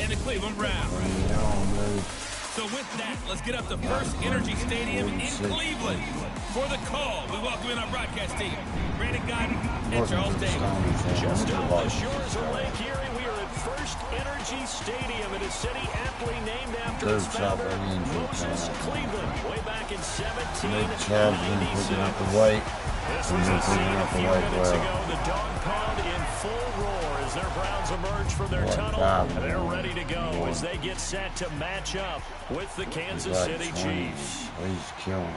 and the Cleveland Browns. So with that, let's get up to First Energy Stadium in Cleveland. For the call, we welcome in our broadcast team, Brandon Guyton and Charles Davis. Just off the shores of Lake Erie, we are at First Energy Stadium in a city aptly named after its founder, Moses Cleveland, way back in 1796. This was a scene a few minutes ago. The dog pound in full roar as their Browns emerge from their tunnel. They're ready to go as they get set to match up with the Kansas City Chiefs. He's killing.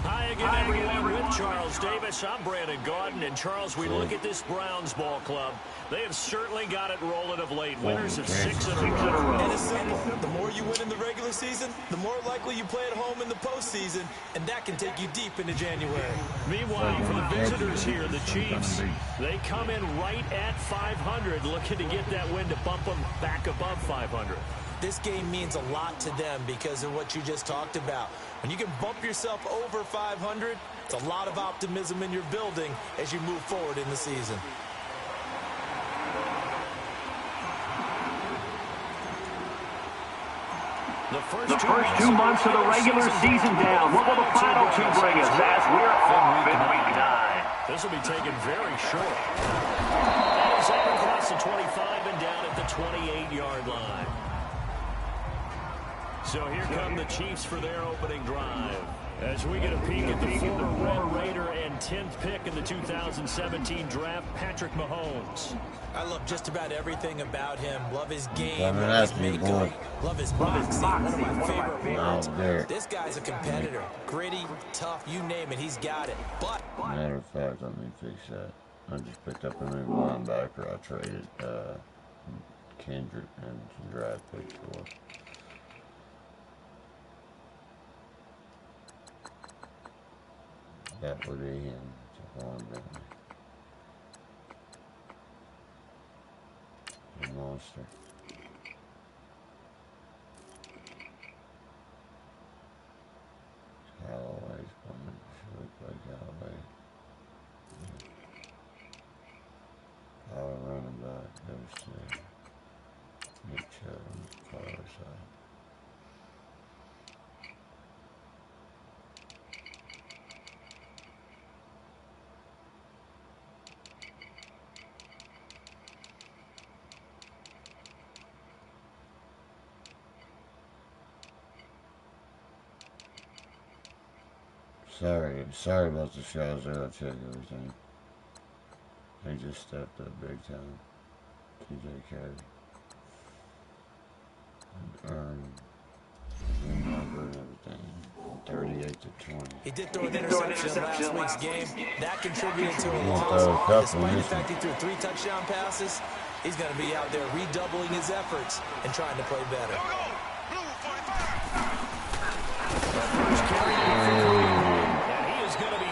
Hi again, everyone. With Charles Davis, I'm Brandon Guyton. And Charles, we look at this Browns ball club. They have certainly got it rolling of late. Winners of 6 in a row. And it's simple. The more you win in the regular season, the more likely you play at home in the postseason, and that can take you deep into January. Meanwhile, for the visitors here, the Chiefs, they come in right at 500, looking to get that win to bump them back above 500. This game means a lot to them because of what you just talked about. When you can bump yourself over 500, it's a lot of optimism in your building as you move forward in the season. The first 2 months of the regular season down. What will the final 2 bring us as we're off in week 9? This will be taken very short. That is up across the 25 and down at the 28-yard line. So here come the Chiefs for their opening drive. As we get a peek at the former Red Raider and 10th pick in the 2017 draft, Patrick Mahomes. I love just about everything about him. Love his game, love his makeup, love his boxing. One of my favorite words. This guy's a competitor. Gritty, tough, you name it, he's got it. But matter of fact, let me fix that. I just picked up a new linebacker. I traded Kendrick and some draft picks for. That would be him. It's a monster. Callaway's playing. Should we play Callaway? Our running back goes to Nick Chubb on the far side. Sorry about the shots there. I checked everything. They just stepped up big time. TJ Carey. And number and everything. 38-20. He did throw an interception last week's game. That contributed to a loss. Despite the fact he threw 3 touchdown passes, he's going to be out there redoubling his efforts and trying to play better.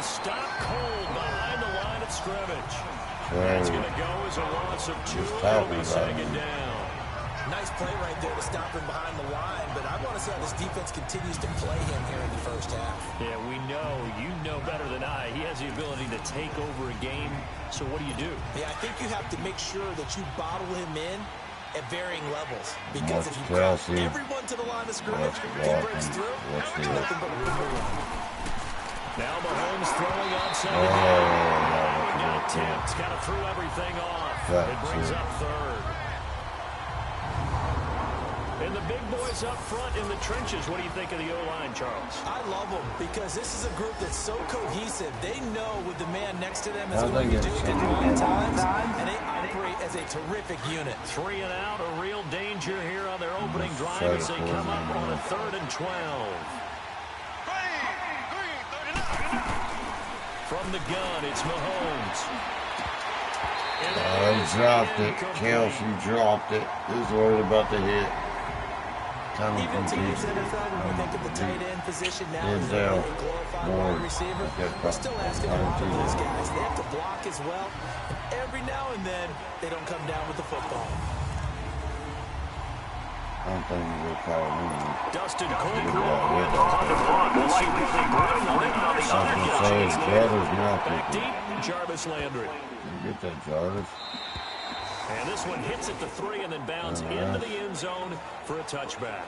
Stopped cold behind the line of scrimmage. That's going to go as a loss of 2. It'll be 2nd down. Nice play right there to stop him behind the line, but I want to see how this defense continues to play him here in the first half. Yeah, we know. You know better than I. He has the ability to take over a game. So what do? Yeah, I think you have to make sure that you bottle him in at varying levels. Because if you cross everyone to the line of scrimmage, he breaks through, there's nothing but room to run. Now Mahomes throwing on 2nd down. Got tipped. Kind of threw everything off. It brings up 3rd. And the big boys up front in the trenches. What do you think of the O-line, Charles? I love them because this is a group that's so cohesive. They know with the man next to them is going to do at all times, and they operate as a terrific unit. 3 and out, a real danger here on their opening drive as they come up on a 3rd and 12. From the gun, it's Mahomes. He dropped it. Kelsey dropped it. He's worried about the hit. Even to use NFL, when you think of the tight end position now as a glorified wide receiver, we're still asking a lot of those guys. They have to block as well. And every now and then, they don't come down with the football. I don't think we'll call him. Dustin Colbert on the block. We'll see what they bring on the other side. Back deep, Jarvis Landry. You get that, Jarvis. And this one hits at the 3 and then bounds into the end zone for a touchback.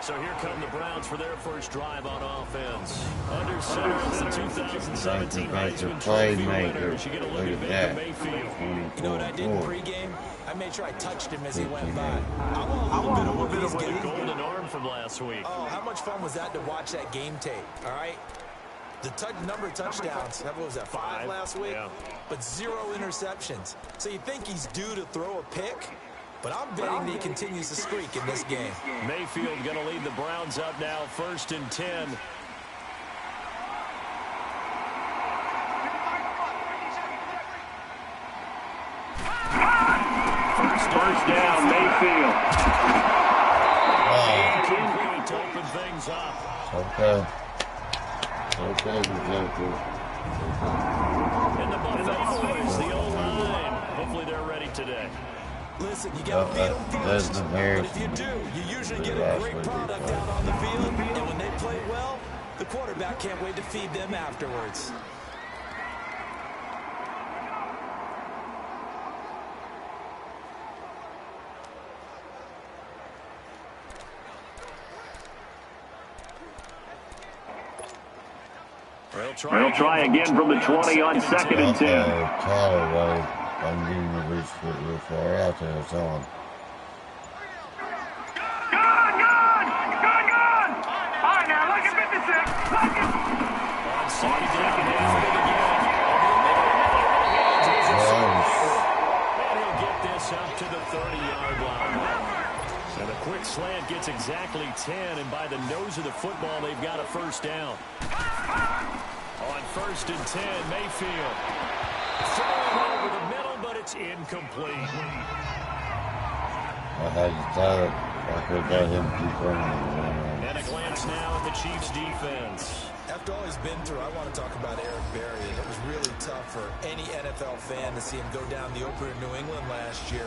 So here come the Browns for their first drive on offense. Under center, it's the 2017 Heisman Trophy winners. You get a look at Baker Mayfield. You know what I did in pregame? I made sure I touched him as he went by. I want a little bit of what he's getting. Golden arm from last week. Oh, how much fun was that to watch that game tape, all right? The number of touchdowns, what was that, 5 last week? Yeah. But 0 interceptions. So you think he's due to throw a pick? But I'm betting he continues to streak in this game. Mayfield going to lead the Browns up now, 1st and 10. First down, Mayfield. Incomplete to open things up. Okay. Okay, And the Buffalo Boys, the O-line. Hopefully they're ready today. Listen, you got to beat them first, but if you do, you usually get a great product out on the field, and when they play well, the quarterback can't wait to feed them afterwards. They'll try again from the 20 on 2nd and 10. Callaway, I'm getting the reach real far out there, it's on. Good! All right, now look at 56. On 2nd down, and he'll get this up to the 30-yard line. And a quick slant gets exactly 10, and by the nose of the football, they've got a first down. On 1st and 10, Mayfield. Throwing over the middle, but it's incomplete. I had to tell it. I could let him keep running. And a glance now at the Chiefs' defense. After all he's been through, I want to talk about Eric Berry. And it was really tough for any NFL fan to see him go down the opener in New England last year.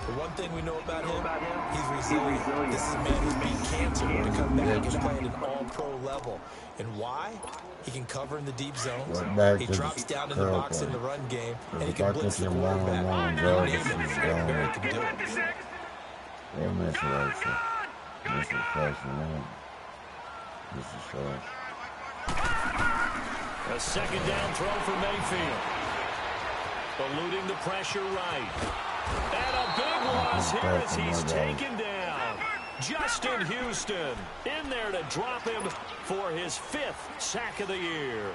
The one thing we know about him, he's resilient. This is a man who's beat cancer to come back and play at an all-pro level. And why? He can cover in the deep zones. He drops down in the box in the run game, and he can blitz the quarterback. Eric Berry can do it. They miss it, actually. This is fresh, man. This is fresh. A 2nd down throw for Mayfield. Eluding the pressure right. And a big loss here as he's taken down. Justin Houston in there to drop him for his 5th sack of the year.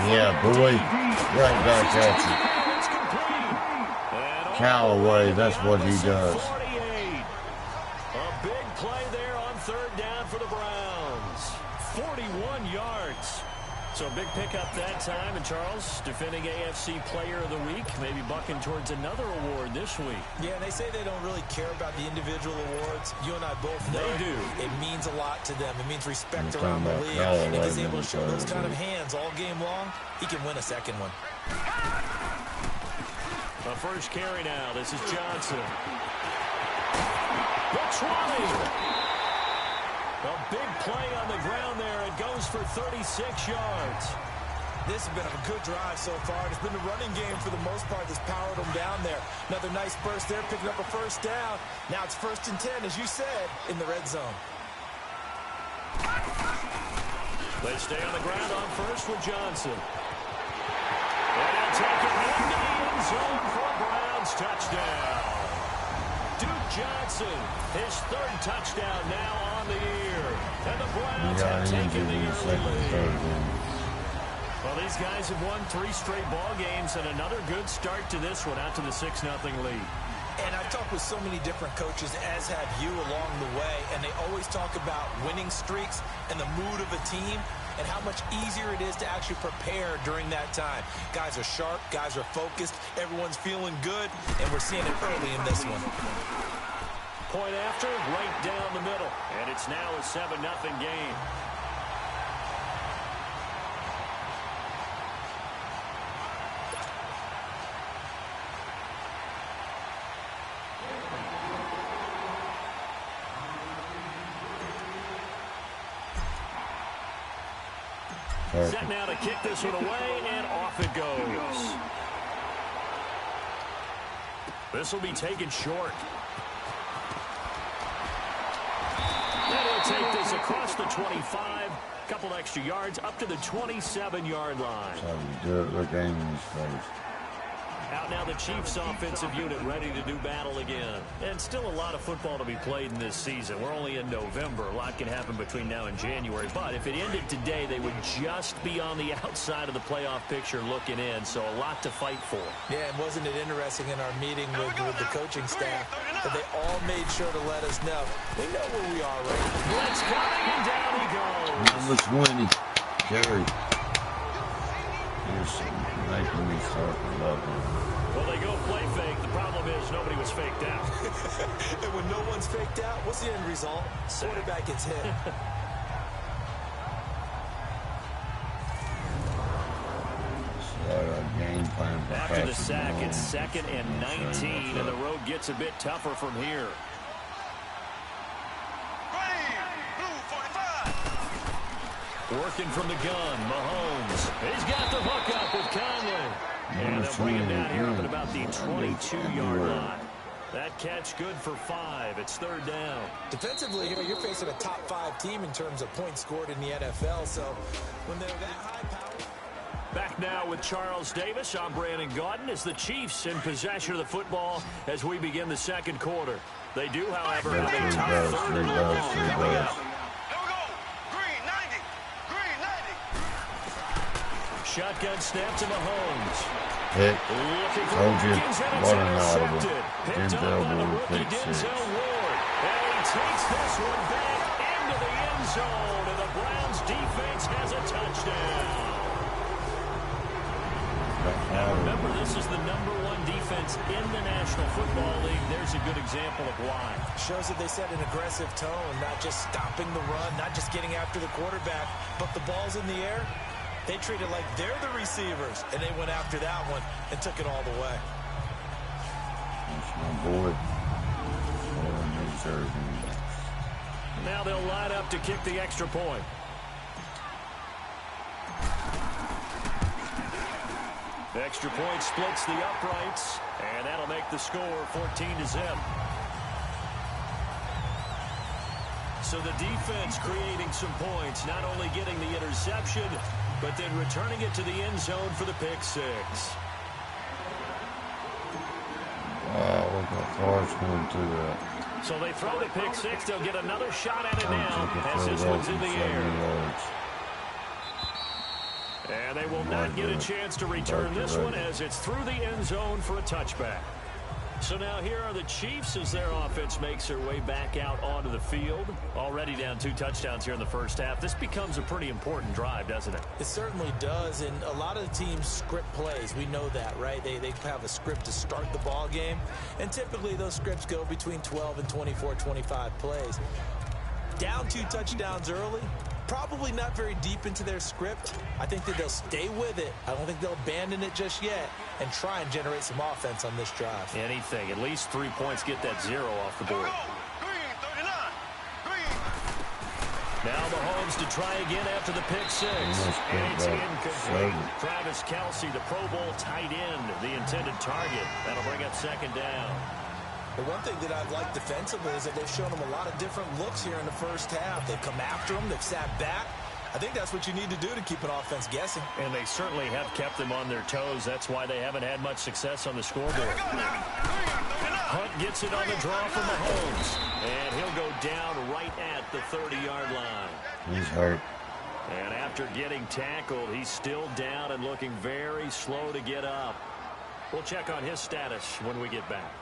Yeah, boy. Right back at you. Callaway, that's what he does. A big play there on 3rd down for the Browns. 41 yards. So a big pickup that time. And Charles, defending AFC Player of the Week, maybe bucking towards another award this week. Yeah, and they say they don't really care about the individual awards. You and I both know they do. It means a lot to them. It means respect around the league. And if he's able to show those kind of hands all game long, he can win a 2nd one. The first carry now. This is Johnson. The 20. A big play on the ground there. It goes for 36 yards. This has been a good drive so far. It's been the running game for the most part that's powered them down there. Another nice burst there, picking up a 1st down. Now it's 1st and 10, as you said, in the red zone. They stay on the ground on 1st with Johnson. And take it into the end zone for a Browns touchdown. Duke Johnson, his 3rd touchdown now on the year. And the Browns have taken the early lead. Well, these guys have won 3 straight ball games and another good start to this one out to the 6-0 lead. And I've talked with so many different coaches, as have you along the way, and they always talk about winning streaks and the mood of a team and how much easier it is to actually prepare during that time. Guys are sharp, guys are focused, everyone's feeling good, and we're seeing it early in this one. Point after, right down the middle, and it's now a 7-0 game. Set now to kick this one away, and off it goes. This will be taken short. And he'll take this across the 25. Couple extra yards up to the 27-yard line. That's how you do it. Look Amy's face. Out now the Chiefs offensive unit ready to do battle again. And still a lot of football to be played in this season. We're only in November. A lot can happen between now and January. But if it ended today, they would just be on the outside of the playoff picture looking in. So a lot to fight for. Yeah, and wasn't it interesting in our meeting with the coaching staff that they all made sure to let us know. They know where we are right now. Blitz coming, and down he goes. Number 20, Jerry. He's making me start to love him. Well, they go play fake. The problem is nobody was faked out. And when no one's faked out, what's the end result? Quarterback gets hit. Game plan for After the sack, it's 2nd and 19, and the road gets a bit tougher from here. Working from the gun, Mahomes. He's got the hook up with Conley. And they'll bring him down here up at about the 22-yard line. That catch good for 5. It's 3rd down. Defensively, you're facing a top 5 team in terms of points scored in the NFL. So when they're that high power. Back now with Charles Davis. I'm Brandon Gaudin as the Chiefs in possession of the football as we begin the second quarter. They do, however, have a tough 3rd and long coming up. Shotgun snap to Mahomes. Hit. Told you. What an audible. Denzel Ward. And he takes this one back into the end zone. And the Browns defense has a touchdown. Now remember, this is the #1 defense in the National Football League. There's a good example of why. Shows that they set an aggressive tone, not just stopping the run, not just getting after the quarterback, but the ball's in the air. They treat it like they're the receivers, and they went after that one and took it all the way. That's my boy. Now they'll line up to kick the extra point. The extra point splits the uprights, and that'll make the score 14-0. So the defense creating some points, not only getting the interception, but then returning it to the end zone for the pick 6. Wow, look how far it's going to that. So they throw the pick 6. They'll get another shot at it now as this one's in the air. And they will not get a chance to return this one as it's through the end zone for a touchback. So now here are the Chiefs as their offense makes their way back out onto the field. Already down 2 touchdowns here in the first half. This becomes a pretty important drive, doesn't it? It certainly does, and a lot of the teams script plays. We know that, right? They have a script to start the ball game, and typically those scripts go between 12 and 24, 25 plays. Down 2 touchdowns early, probably not very deep into their script. I think that they'll stay with it. I don't think they'll abandon it just yet and try and generate some offense on this drive. Anything. At least 3 points, get that 0 off the board. Now Mahomes to try again after the pick 6. And it's incomplete. Travis Kelce, the Pro Bowl tight end, the intended target. That'll bring up 2nd down. The one thing that I've liked defensively is that they've shown them a lot of different looks here in the first half. They've come after them. They've sat back. I think that's what you need to do to keep an offense guessing. And they certainly have kept them on their toes. That's why they haven't had much success on the scoreboard. Hunt gets it on the draw from Mahomes. And he'll go down right at the 30-yard line. He's hurt. And after getting tackled, he's still down and looking very slow to get up. We'll check on his status when we get back.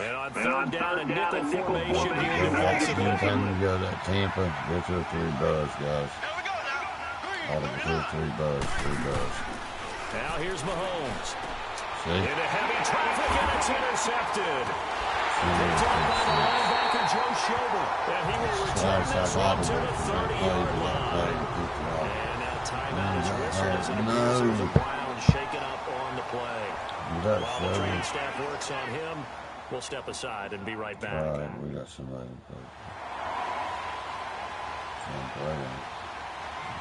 And on 3rd down and nickel formation here defensively. Anytime you go to Tampa, go to a 3 buzz, guys. All of it to a 3 buzz, 3 buzz. Now here's Mahomes. See? Into heavy traffic, and it's intercepted. Picked up by the linebacker, Joe Schobel. And he will return this one to the 30-yard line. And now timeout is whistled as it appears the Browns shaken up on the play. While the training staff works on him, we'll step aside and be right back. All right, we got somebody to play.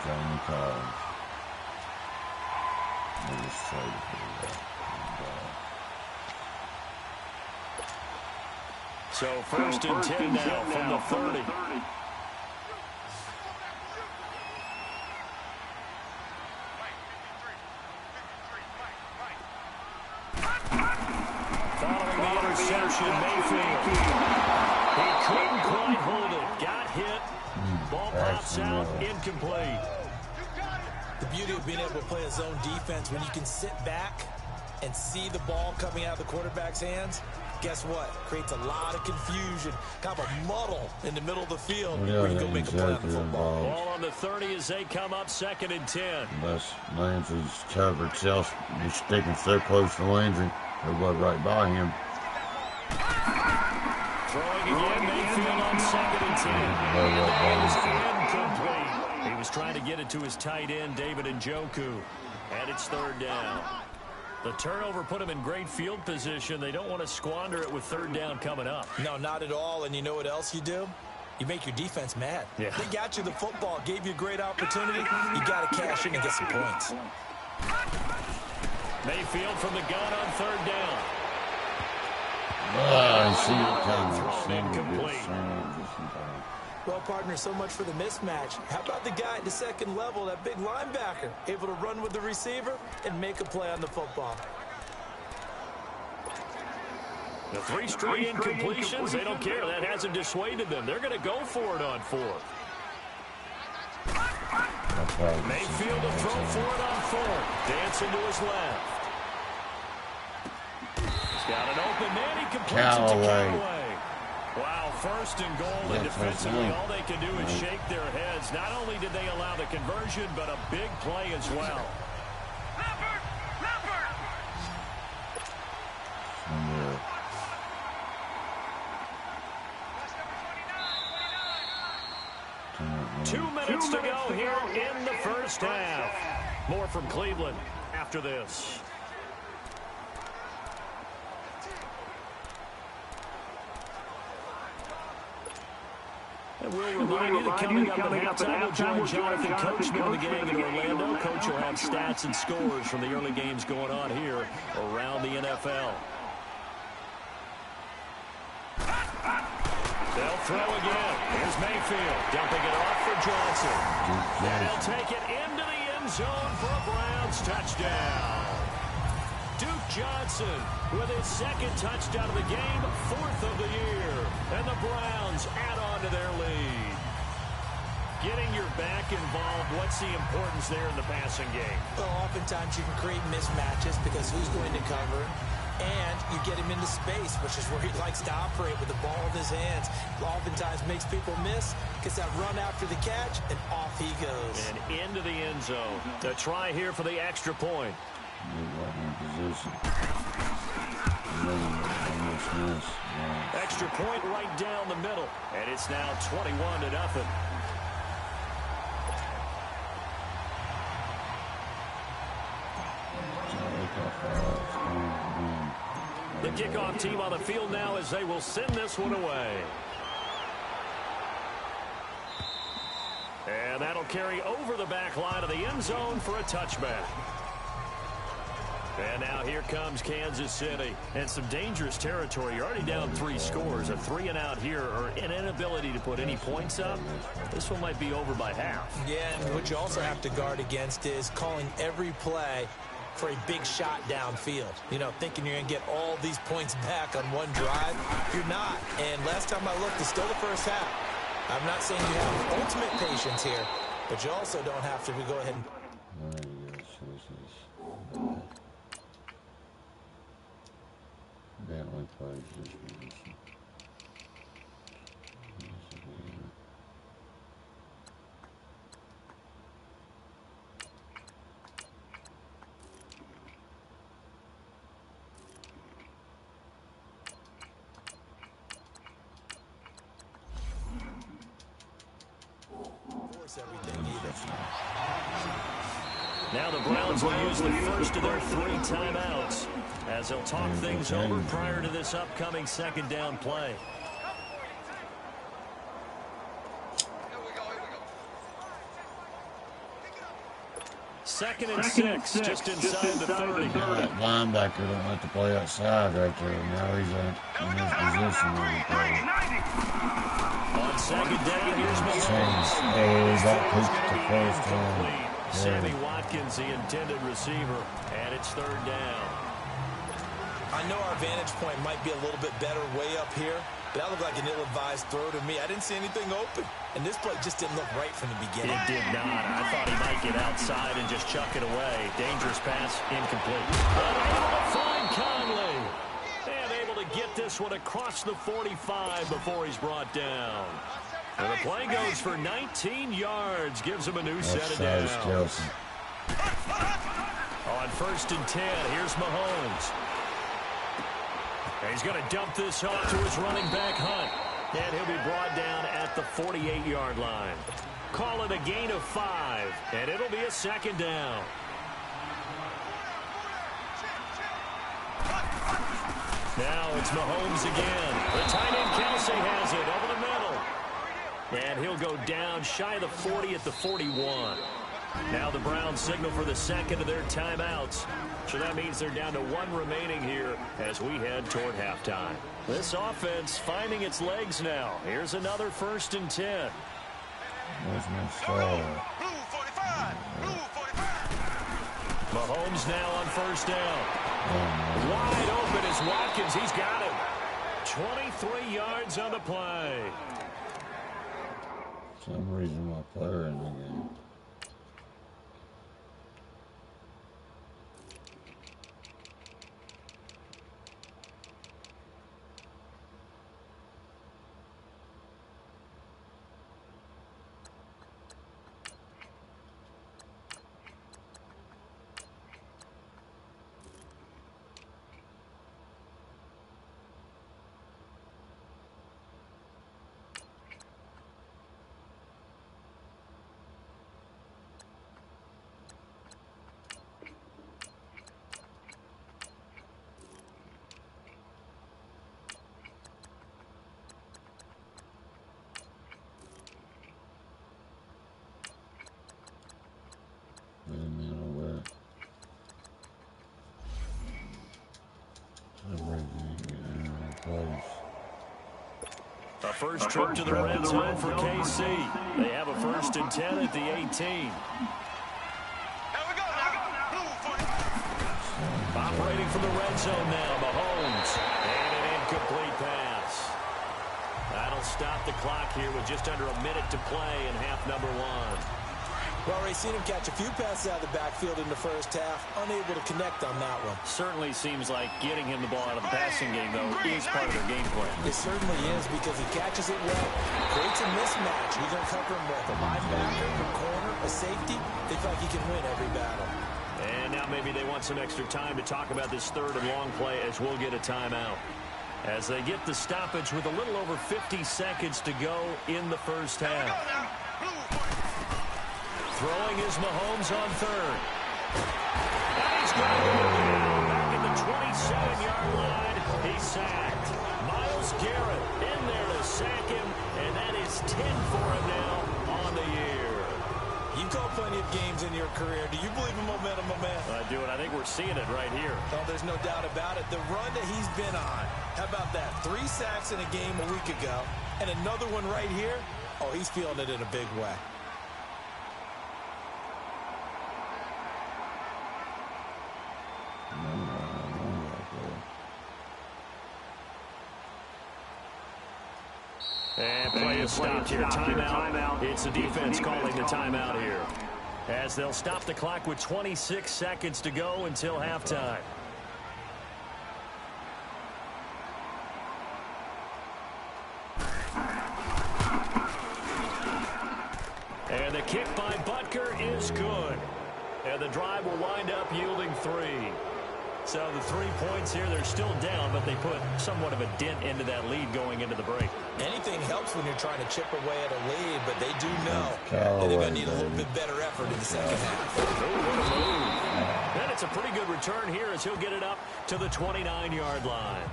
Johnny Collins. We just traded for that. So first and 10 now from the 30. Following the interception, Mayfield. He couldn't quite hold it. Got hit. Ball pops out, incomplete. The beauty of being able to play a zone defense when you can sit back and see the ball coming out of the quarterback's hands, guess what? Creates a lot of confusion, kind of a muddle in the middle of the field where you go make a play on the football. Ball on the 30 as they come up 2nd and 10. Unless Landry's covered self, he's sticking so close to Landry, everybody right by him. Throwing again, Mayfield on 2nd and 10. Incomplete. He was trying to get it to his tight end, David Njoku, and it's 3rd down. The turnover put him in great field position. They don't want to squander it with 3rd down coming up. No, not at all. And you know what else you do? You make your defense mad. Yeah. They got you the football, gave you a great opportunity. You got to cash in and get some points. Mayfield from the gun on 3rd down. I see it coming. Incomplete. Well, partner, so much for the mismatch. How about the guy at the 2nd level, that big linebacker, able to run with the receiver and make a play on the football? The 3 straight incompletions, they don't care. That hasn't dissuaded them. They're going to go for it on 4th. Mayfield to throw for it on 4th. Dancing to his left. He's got an open man. He completes it to Callaway. Wow, 1st and goal, and defensively all they can do is shake their heads. Not only did they allow the conversion, but a big play as well. Two minutes to go here in the 1st half. More from Cleveland after this. And we'll remind you that coming up at halftime, we'll join Jonathan Coachman of the gang in Orlando. Coach will have stats and scores from the early games going on here around the NFL. They'll throw again. Here's Mayfield dumping it off for Johnson. And he'll take it into the end zone for a Browns touchdown. Duke Johnson with his 2nd touchdown of the game, 4th of the year. And the Browns add on to their lead. Getting your back involved, what's the importance there in the passing game? Well, oftentimes you can create mismatches because who's going to cover? And you get him into space, which is where he likes to operate with the ball in his hands. Oftentimes makes people miss, gets that run after the catch, and off he goes. And into the end zone. The try here for the extra point. Extra point right down the middle. And it's now 21-0. The kickoff team on the field now as they will send this one away. And that'll carry over the back line of the end zone for a touchback. And now here comes Kansas City. And some dangerous territory. You're already down 3 scores. A 3-and-out here, or an inability to put any points up. This one might be over by half. Yeah, and what you also have to guard against is calling every play for a big shot downfield. You know, thinking you're going to get all these points back on one drive. You're not. And last time I looked, it's still the 1st half. I'm not saying you have ultimate patience here, but you also don't have to go ahead and... Bentley plays this position. Force everything needed. Now the Browns will use the first of their 3 timeouts as they'll talk things over prior to this upcoming second down play. Second and 6, just inside the 30. That linebacker don't have to play outside right there. Now he's in his position where he plays. On second down, here's Mahomes. He got pushed the first time. Sammy Watkins, the intended receiver, and it's third down. I know our vantage point might be a little bit better way up here, but that looked like an ill-advised throw to me. I didn't see anything open, and this play just didn't look right from the beginning. It did not. I thought he might get outside and just chuck it away. Dangerous pass, incomplete. Unable to find Conley. And able to get this one across the 45 before he's brought down. And the play goes for 19 yards, gives him a new set of downs. On first and 10, here's Mahomes. And he's going to dump this off to his running back, Hunt. And he'll be brought down at the 48-yard line. Call it a gain of 5, and it'll be a second down. Now it's Mahomes again. The tight end Kelsey has it over the middle. And he'll go down shy of the 40 at the 41. Now the Browns signal for the second of their timeouts. So that means they're down to 1 remaining here as we head toward halftime. This offense finding its legs now. Here's another first and 10. Mahomes now on first down. Wide open is Watkins. He's got him. 23 yards on the play. For some reason my player in the game. A first trip to the red zone for KC. They have a first and 10 at the 18. Operating from the red zone now, Mahomes. And an incomplete pass. That'll stop the clock here with just under a minute to play in half number 1. Well, already seen him catch a few passes out of the backfield in the first half. Unable to connect on that one. Certainly seems like getting him the ball out of the passing game, though, is part of their game plan. It certainly is because he catches it well. Creates a mismatch. You're going to cover him with a linebacker, a corner, a safety. They feel like he can win every battle. And now maybe they want some extra time to talk about this third and long play as we'll get a timeout. As they get the stoppage with a little over 50 seconds to go in the first half. Throwing is Mahomes on third. And he's going to go down back at the 27-yard line. He's sacked. Myles Garrett in there to sack him, and that is 10 for him now on the year. You've called plenty of games in your career. Do you believe in momentum, my man? I do, and I think we're seeing it right here. Oh, there's no doubt about it. The run that he's been on. How about that? 3 sacks in a game a week ago, and another one right here. Oh, he's feeling it in a big way. And play is stopped here. Timeout. It's the defense calling the timeout here. As they'll stop the clock with 26 seconds to go until halftime. And the kick by Butker is good. And the drive will wind up yielding 3. So the 3 points here, they're still down, but they put somewhat of a dent into that lead going into the break. Anything helps when you're trying to chip away at a lead, but they do know that they're going to need a little bit better effort in the second half. Then it's a pretty good return here as he'll get it up to the 29-yard line.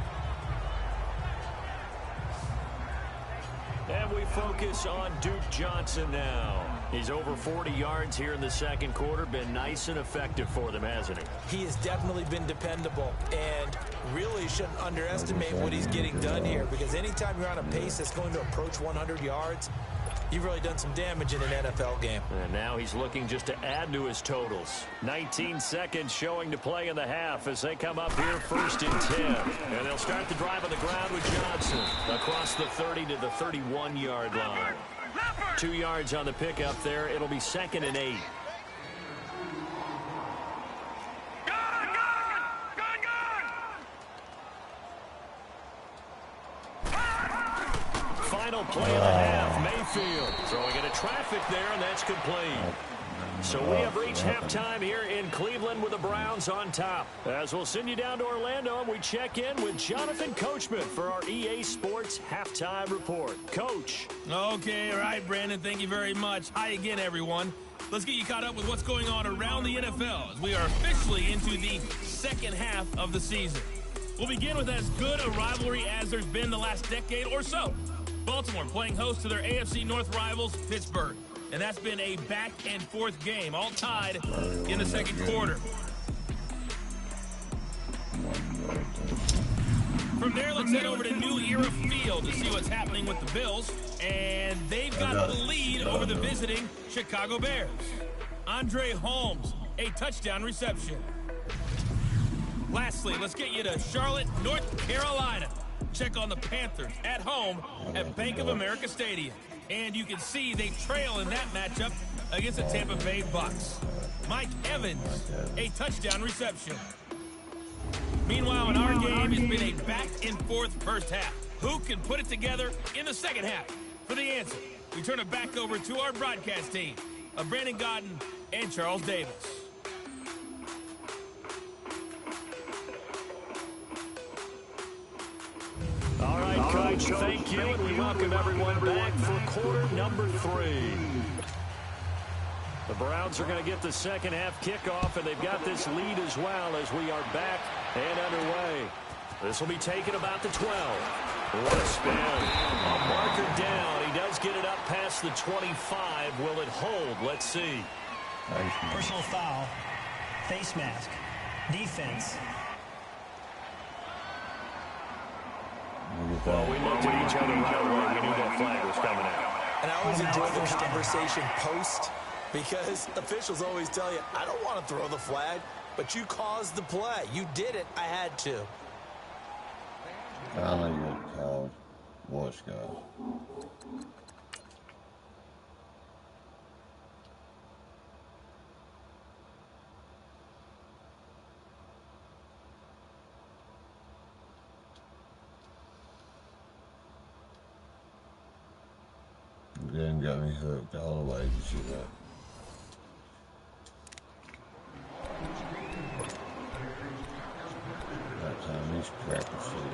And we focus on Duke Johnson now. He's over 40 yards here in the second quarter. Been nice and effective for them, hasn't he? He has definitely been dependable, and really shouldn't underestimate what he's getting done here, because anytime you're on a pace that's going to approach 100 yards, you've really done some damage in an NFL game. And now he's looking just to add to his totals. 19 seconds showing to play in the half as they come up here 1st and 10. And they'll start the drive on the ground with Johnson across the 30 to the 31-yard line. 2 yards on the pickup there. It'll be 2nd and 8. Final play of the half. Mayfield throwing into traffic there, and that's complete. So we have reached halftime here in Cleveland with the Browns on top. As we'll send you down to Orlando, and we check in with Jonathan Coachman for our EA Sports Halftime Report. Coach. Okay, all right, Brandon, thank you very much. Hi again, everyone. Let's get you caught up with what's going on around the NFL as we are officially into the second half of the season. We'll begin with as good a rivalry as there's been the last decade or so. Baltimore playing host to their AFC North rivals, Pittsburgh. And that's been a back-and-forth game, all tied in the second quarter. From there, let's head over to New Era Field to see what's happening with the Bills. And they've got the lead over the visiting Chicago Bears. Andre Holmes, a touchdown reception. Lastly, let's get you to Charlotte, North Carolina. Check on the Panthers at home at Bank of America Stadium. And you can see they trail in that matchup against the Tampa Bay Bucks. Mike Evans, a touchdown reception. Meanwhile, in our game, it's been a back-and-forth first half. Who can put it together in the second half? For the answer, we turn it back over to our broadcast team of Brandon Godden and Charles Davis. All right, Coach, thank you, and we welcome everyone back for quarter number 3. The Browns are going to get the second half kickoff, and they've got this lead as well as we are back and underway. This will be taken about the 12. What a spin. A marker down. He does get it up past the 25. Will it hold? Let's see. Personal foul. Face mask. Defense. Well, we looked at each other right away. We knew that flag was coming out. And I always enjoy the conversation post, because officials always tell you, I don't want to throw the flag, but you caused the play. You did it. I had to. I know you called voice guys. Then got me hooked all the way to see that. That time he's practicing.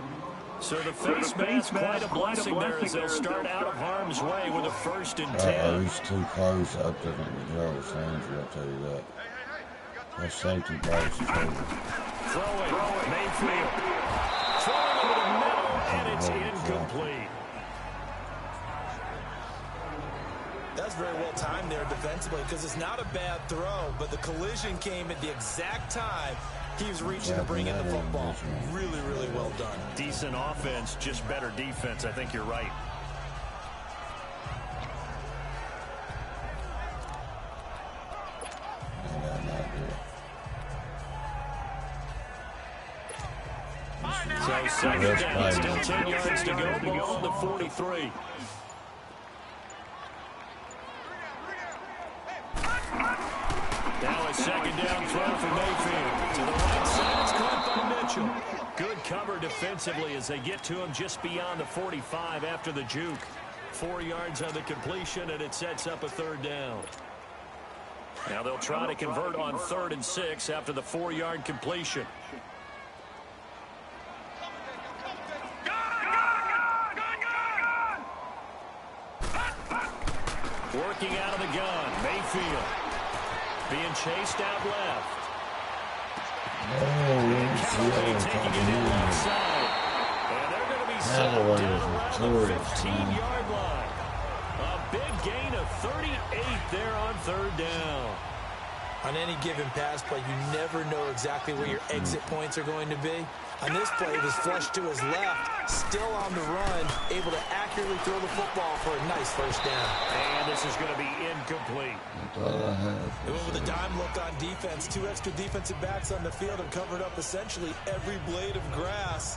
So the face mask, quite a blessing there as they'll start out of harm's way with a 1st and 10. He's too close up to the control Sandra, I'll tell you that. That safety box is over. Throwing, Mayfield. Throwing over the middle, and it's incomplete. That's very well timed there defensively, because it's not a bad throw, but the collision came at the exact time he was reaching to bring in the football. Really, really well done. Decent offense, just better defense. I think you're right. So second down, still 10 yards to go, ball on the 43. Now a second down throw for Mayfield. To the right side, it's caught by Mitchell. Good cover defensively as they get to him just beyond the 45 after the juke. 4 yards on the completion, and it sets up a 3rd down. Now they'll try to convert on 3rd and 6 after the 4-yard completion. Working out of the gun, Mayfield. Being chased out left. Callaway taking it in left side. And they're going to be set down around the 15-yard line. A big gain of 38 there on third down. On any given pass play, you never know exactly where your exit points are going to be. On this play, it was flushed to his left, still on the run, able to accurately throw the football for a nice first down. And this is going to be incomplete. They went with a dime look on defense. 2 extra defensive backs on the field and covered up essentially every blade of grass.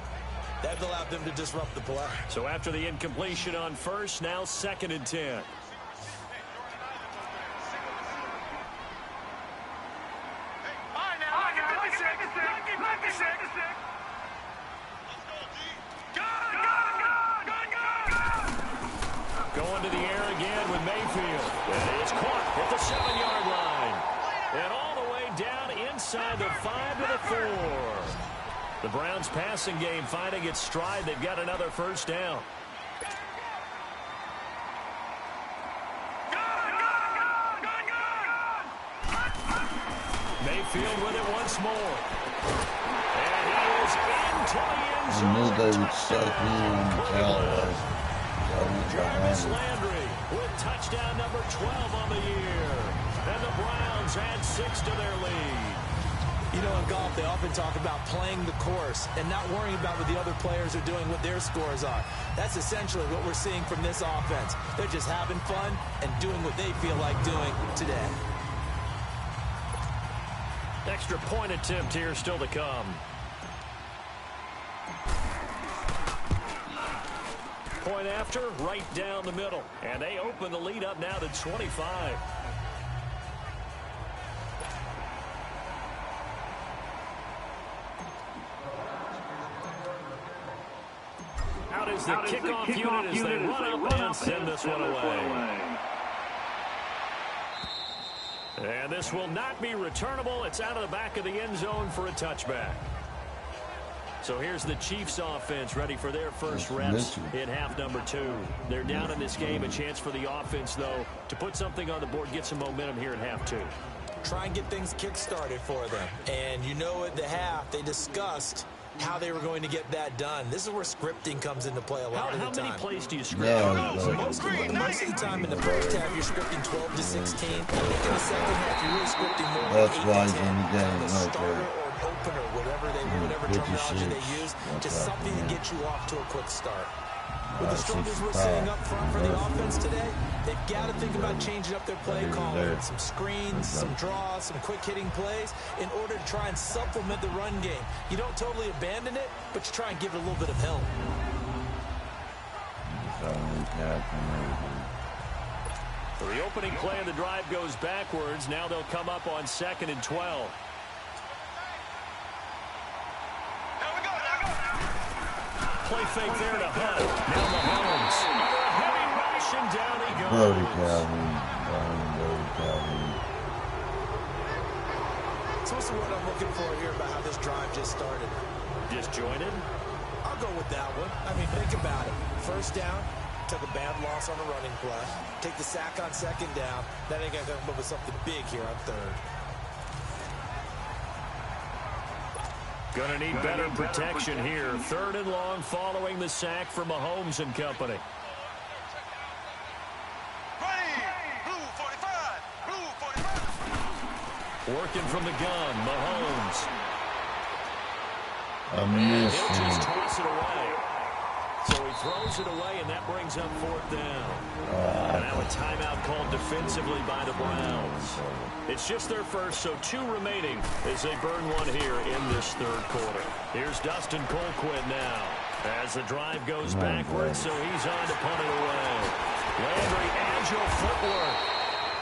That allowed them to disrupt the play. So after the incompletion on first, now 2nd and 10. Going to the air again with Mayfield. And it's caught at the 7-yard line. And all the way down inside the 5 to the 4. The Browns passing game finding its stride. They've got another first down. Mayfield with it once more. And he is into the end zone. I knew they would suck in Callaway. Jarvis Landry with touchdown number 12 on the year. And the Browns add 6 to their lead. You know, in golf, they often talk about playing the course and not worrying about what the other players are doing, what their scores are. That's essentially what we're seeing from this offense. They're just having fun and doing what they feel like doing today. Extra point attempt here still to come. Point after, right down the middle. And they open the lead up now to 25. Out is the kickoff unit as they run up and send this one away. And this will not be returnable. It's out of the back of the end zone for a touchback. So here's the Chiefs offense ready for their first reps in half number 2. They're down in this game. A chance for the offense, though, to put something on the board, get some momentum here in half 2. Try and get things kick-started for them. And you know at the half, they discussed how they were going to get that done. This is where scripting comes into play a lot of the time. How many plays do you script? Most of the time in the first half, you're scripting 12 to 16. I think in the second half, you're really scripting more That's why 8 to 10. in the game, The starter or an opener, whatever terminology they use, just something to get you off to a quick start. With the struggles we're seeing up front for the offense today, they've got to think about changing up their play calling. Some screens, some draws, some quick-hitting plays in order to try and supplement the run game. You don't totally abandon it, but you try and give it a little bit of help. So the opening play of the drive goes backwards. Now they'll come up on 2nd and 12. Play fake there to Hunt. Now Mahomes. A heavy rush, and down he goes. Brody Calvin. So what's the word I'm looking for here about how this drive just started? Disjointed? I'll go with that one. I mean, think about it. First down, took a bad loss on a running play. Take the sack on 2nd down. Then they got to come up with something big here on 3rd. Gonna need better protection here. 3rd and long following the sack for Mahomes and company. Working from the gun, Mahomes. He'll just toss it away. So he throws it away, and that brings up 4th down. Now a timeout called defensively by the Browns. It's just their first, so 2 remaining as they burn one here in this 3rd quarter. Here's Dustin Colquitt now as the drive goes backwards, so he's on to punt it away. Landry, agile footwork.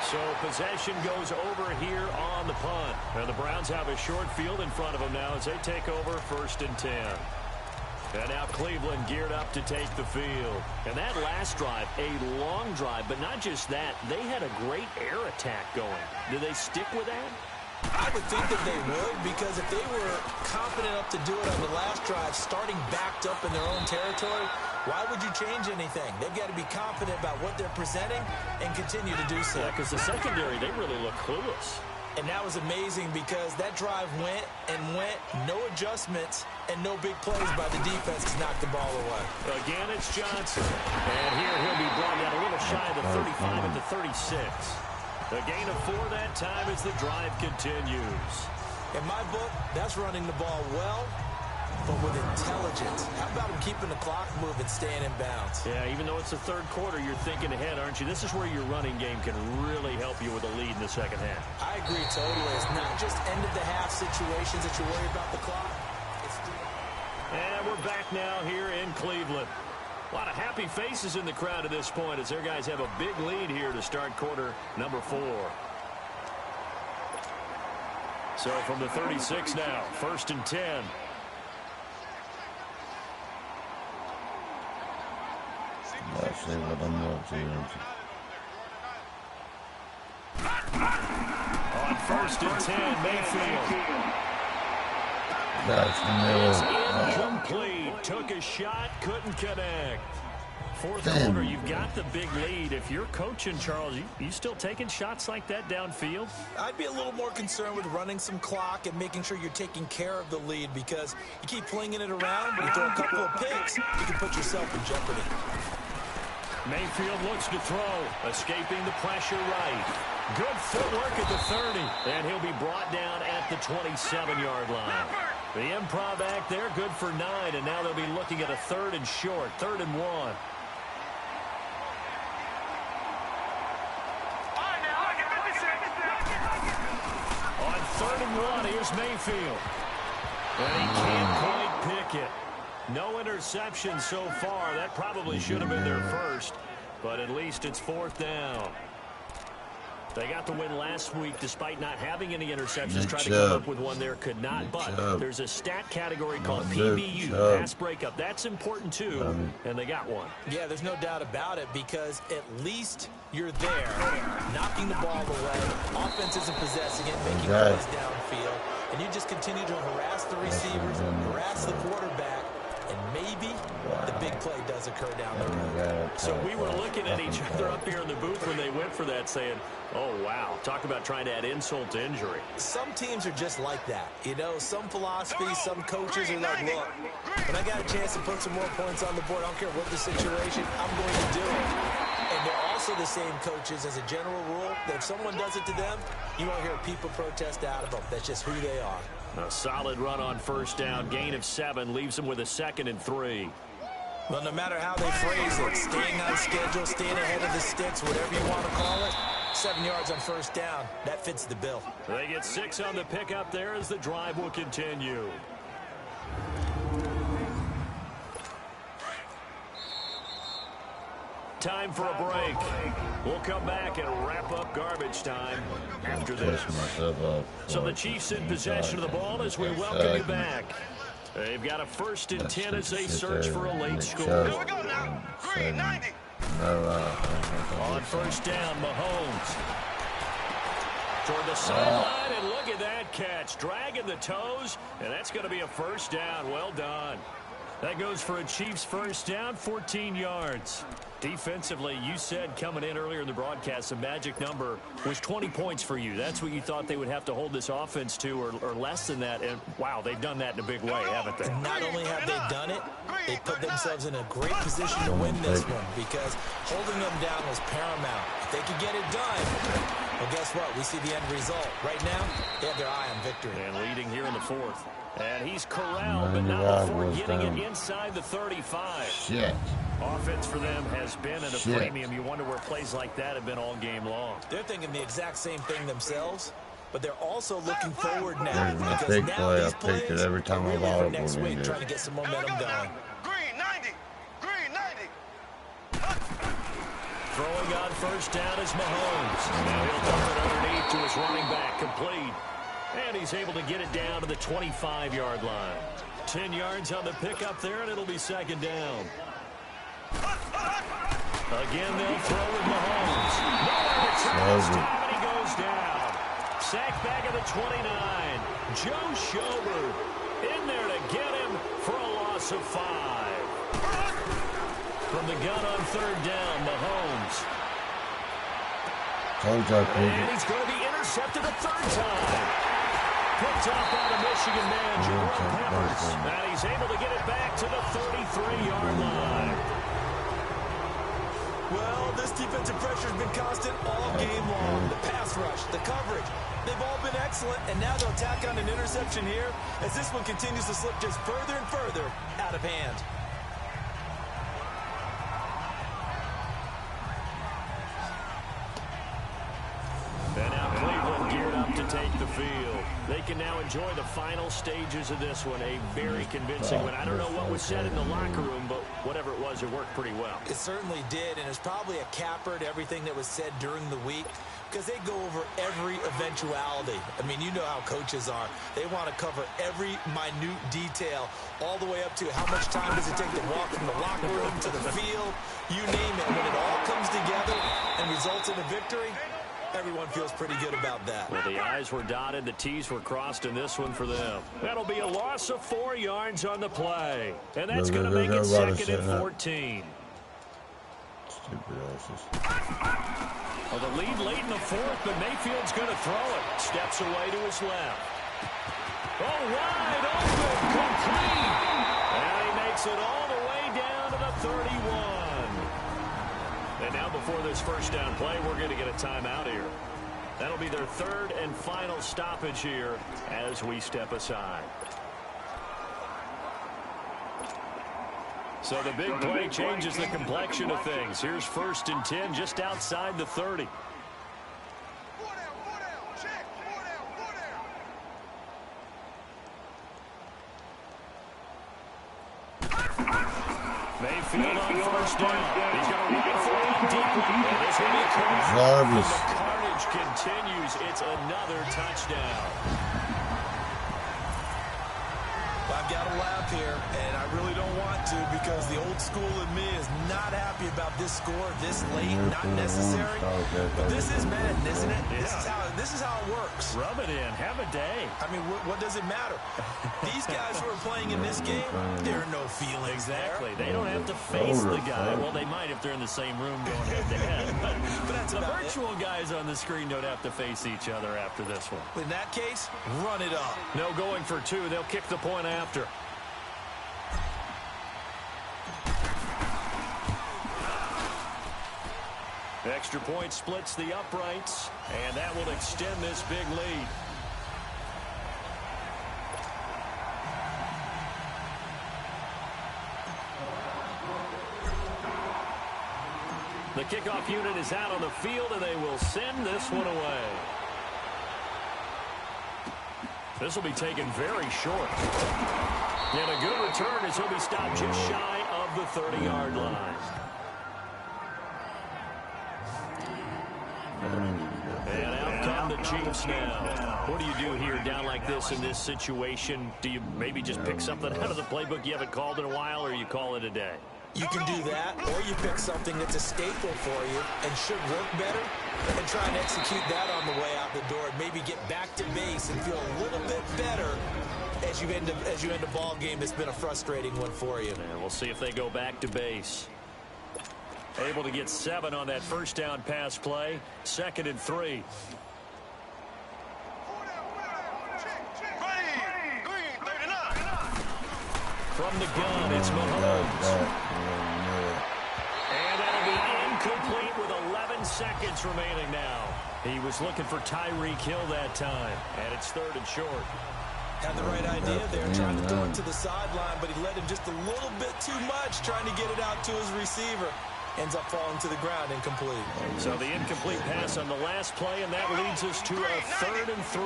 So possession goes over here on the punt. And the Browns have a short field in front of them now as they take over 1st and 10. And now Cleveland geared up to take the field. And that last drive, a long drive, but not just that. They had a great air attack going. Do they stick with that? I would think that they would, because if they were confident enough to do it on the last drive, starting backed up in their own territory, Why would you change anything? They've got to be confident about what they're presenting and continue to do so. Yeah, because the secondary, they really look clueless. And that was amazing because that drive went and went, no adjustments, and no big plays by the defense to knock the ball away. Again, it's Johnson. And here he'll be brought down a little shy of the 35 at the 36. A gain of 4 that time as the drive continues. In my book, that's running the ball well, but with intelligence. How about him keeping the clock moving, staying in bounds? Yeah, even though it's the third quarter, you're thinking ahead, aren't you? This is where your running game can really help you with a lead in the second half. I agree totally. It's not just end-of-the-half situations that you worry about the clock. And we're back now here in Cleveland. A lot of happy faces in the crowd at this point as their guys have a big lead here to start quarter number 4. So from the 36 now, 1st and 10. Let's see what I'm doing. On 1st and 10, Mayfield. That's the middle. Incomplete. Took a shot, couldn't connect. 4th quarter, you've got the big lead. If you're coaching, Charles, you still taking shots like that downfield? I'd be a little more concerned with running some clock and making sure you're taking care of the lead because you keep flinging it around, you throw a couple of picks, you can put yourself in jeopardy. Mayfield looks to throw, escaping the pressure right. Good footwork at the 30, and he'll be brought down at the 27-yard line. The improv act there, good for 9, and now they'll be looking at a 3rd and short, 3rd and 1. On 3rd and 1, here's Mayfield. And he can't quite pick it. No interception so far. That probably should have been their first, but at least it's 4th down. They got the win last week despite not having any interceptions. Tried to come up with one there, could not. But there's a stat category called PBU, pass breakup. That's important too, and they got one. Yeah, there's no doubt about it because at least you're there, knocking the ball away. Offense isn't possessing it, making plays downfield. And you just continue to harass the receivers, harass the quarterback, and maybe the big play does occur down the road. So we were looking at each other up here in the booth when they went for that saying, oh, wow, talk about trying to add insult to injury. Some teams are just like that. You know, some philosophies, some coaches are like, look, when I got a chance to put some more points on the board, I don't care what the situation, I'm going to do it. And they're also the same coaches as a general rule that if someone does it to them, you won't hear people protest out of them. That's just who they are. A solid run on 1st down, gain of 7, leaves them with a 2nd and 3. Well, no matter how they phrase it, staying on schedule, staying ahead of the sticks, whatever you want to call it, 7 yards on 1st down, that fits the bill. They get 6 on the pickup there as the drive will continue. Time for a break. We'll come back and wrap up garbage time after this. So the Chiefs in possession of the ball as we welcome you back. They've got a 1st and 10 as they search for a late score. Here we go now. Green 90. On 1st down, Mahomes. Toward the sideline, and look at that catch. Dragging the toes, and that's going to be a 1st down. Well done. That goes for a Chiefs 1st down, 14 yards. Defensively, you said coming in earlier in the broadcast, the magic number was 20 points for you. That's what you thought they would have to hold this offense to, or less than that. And, wow, they've done that in a big way, haven't they? Not only have they done it, they put themselves in a great position to win this one because holding them down was paramount. If they could get it done, well, guess what? We see the end result. Right now, they have their eye on victory. And leading here in the 4th. And he's corralled, but not before getting it inside the 35. Shit. Offense for them has been at a premium. You wonder where plays like that have been all game long. They're thinking the exact same thing themselves, but they're also looking forward now. There's a because big now play. these I plays picked it every time are I really bought for it. next week, trying to get some momentum going. Green 90. Green 90. Throwing on 1st down is Mahomes. Now he'll dump it underneath to his running back, complete. And he's able to get it down to the 25-yard line. 10 yards on the pickup there, and it'll be 2nd down. Again, they'll throw with Mahomes. And he goes down. Sacked back at the 29. Joe Schobert in there to get him for a loss of 5. From the gun on third down, Mahomes. And he's going to be intercepted a third time. Picked off by the Michigan man, Jerome Peppers. And he's able to get it back to the 33-yard line. Well, this defensive pressure has been constant all game long. The pass rush, the coverage, they've all been excellent, and now they'll tack on an interception here as this one continues to slip just further and further out of hand. And now Cleveland geared up to take the field. They can now enjoy the final stages of this one. A very convincing one. I don't know what was said in the locker room, but whatever it was, it worked pretty well. It certainly did, and it's probably a capper to everything that was said during the week because they go over every eventuality. I mean, you know how coaches are. They want to cover every minute detail all the way up to how much time does it take to walk from the locker room to the field. You name it. When it all comes together and results in a victory, everyone feels pretty good about that. Well, the I's were dotted, the T's were crossed in this one for them. That'll be a loss of 4 yards on the play. And that's going to make it 2nd and 14. Stupid asses. Well, the lead late in the fourth, but Mayfield's going to throw it. Steps away to his left. Oh, wide open, complete. And he makes it all the way down to the 31. And now before this first down play, we're going to get a timeout here. That'll be their 3rd and final stoppage here as we step aside. So the big play changes the complexion of things. Here's 1st and 10 just outside the 30. Mayfield on 1st down. He's going to ride for it deep. And this will be caught. And the carnage continues. It's another touchdown. I've got to laugh here, and I really don't want to because the old school in me is not happy about this score this late, not necessary. But this is Madden, isn't it? Yeah. This is how it works. Rub it in. Have a day. I mean, what does it matter? These guys who are playing in this game, there are no feelings Exactly. there. They don't have to face the guy. Well, they might if they're in the same room going head-to-head. But that's the virtual guys on the screen don't have to face each other after this one. In that case, run it up. No going for 2. They'll kick the point after. Extra point splits the uprights, and that will extend this big lead. The kickoff unit is out on the field, and they will send this one away. This will be taken very short. And a good return as he'll be stopped just shy of the 30-yard line. And out come the Chiefs now. What do you do here down like this in this situation? Do you maybe just pick something out of the playbook you haven't called in a while, or you call it a day? You can do that, or you pick something that's a staple for you and should work better and try and execute that on the way out the door and maybe get back to base and feel a little bit better as you end a ball game that's been a frustrating one for you. And we'll see if they go back to base. Able to get 7 on that first down pass play. 2nd and 3. From the gun, it's Mahomes. And that'll be incomplete with 11 seconds remaining now. He was looking for Tyreek Hill that time, and it's 3rd and short. Had the right idea there, trying to throw it to the sideline, but he led him just a little bit too much, trying to get it out to his receiver. Ends up falling to the ground, incomplete. So the incomplete pass on the last play, and that leads us to a 3rd and 3.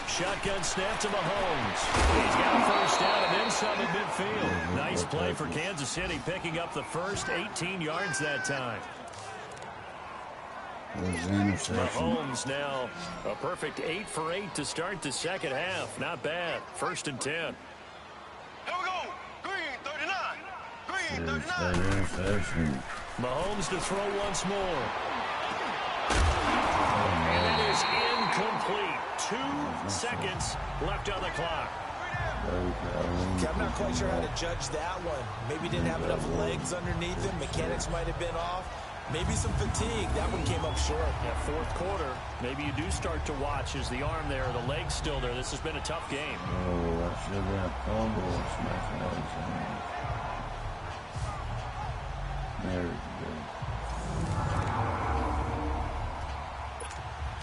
Shotgun snap to Mahomes. He's got a first down and then some at midfield. Nice play for Kansas City, picking up the first 18 yards that time. Mahomes now a perfect 8 for 8 to start the second half. Not bad. 1st and 10. Here we go. Green 39. Green 39. Mahomes to throw once more. And it is incomplete. 2 seconds left on the clock. I'm not quite sure how to judge that one. Maybe didn't have enough legs underneath him. Mechanics might have been off. Maybe some fatigue. That one came up short. Yeah, fourth quarter. Maybe you do start to watch as the arm there, the leg's still there. This has been a tough game. Oh, that should have been a fumble. Smashing legs on there. There we go.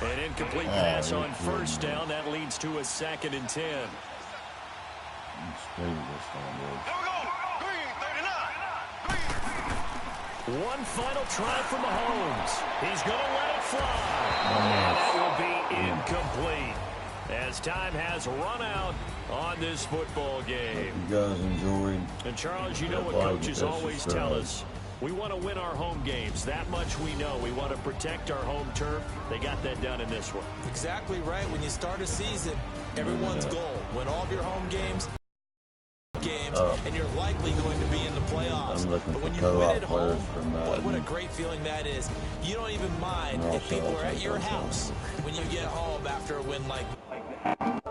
An incomplete pass on first down. That leads to a 2nd and 10. Here we go. Green, 39. One final try from Mahomes. He's going to let it fly. That will be incomplete as time has run out on this football game. Hope you guys enjoyed. And Charles, you know what coaches always tell us. We want to win our home games. That much we know. We want to protect our home turf. They got that done in this one. Exactly right. When you start a season, everyone's goal. Win all of your home games, and you're likely going to be in the playoffs. But when you win at home, what a great feeling that is. You don't even mind if people are at your house when you get home after a win like that.